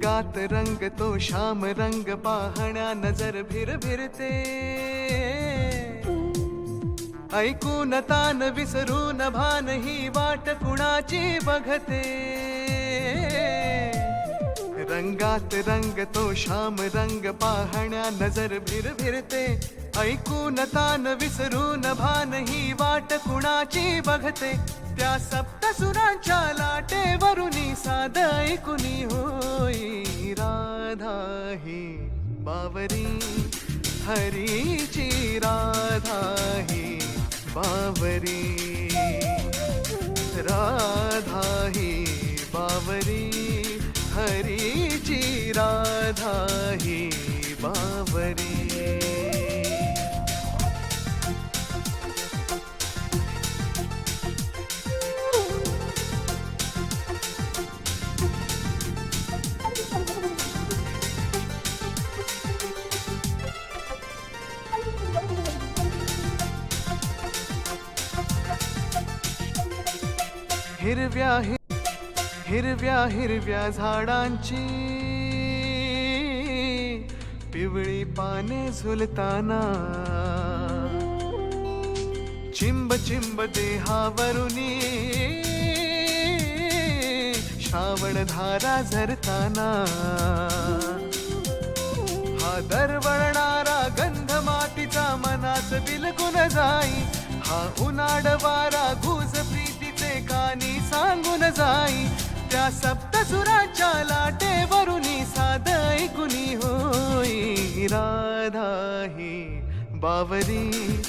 रंगात रंग तो श्याम रंग पाहण्या नजर भिरभिरते ऐकून तान विसरून भान ही वाट कुणाची बघते रंगात रंग तो श्याम रंग पाहण्या नजर भिरभिरते ऐकून तान विसरून भान ही वाट कुणाची बघते त्या सप्तसुरांच्या लाटेवरुनी साध ऐकुनी होई राधा ही बावरी हरीची राधा ही बावरी राधा ही बावरी हरीची राधा ही बावरी हिरव्या हिरव्या झाडांची पिवळी पाने झुलताना चिंब चिंब देहावरुनी श्रावण धारा झरताना हा दरवळणारा गंध मातीचा मनात बिलकुल जाई हा उन्हाळ वारा घुस प्रीतीचे कानी सांगून जाई त्या सप्तसुराच्या लाटेवरुनी साध ऐकुनी होई राधा ही बावरी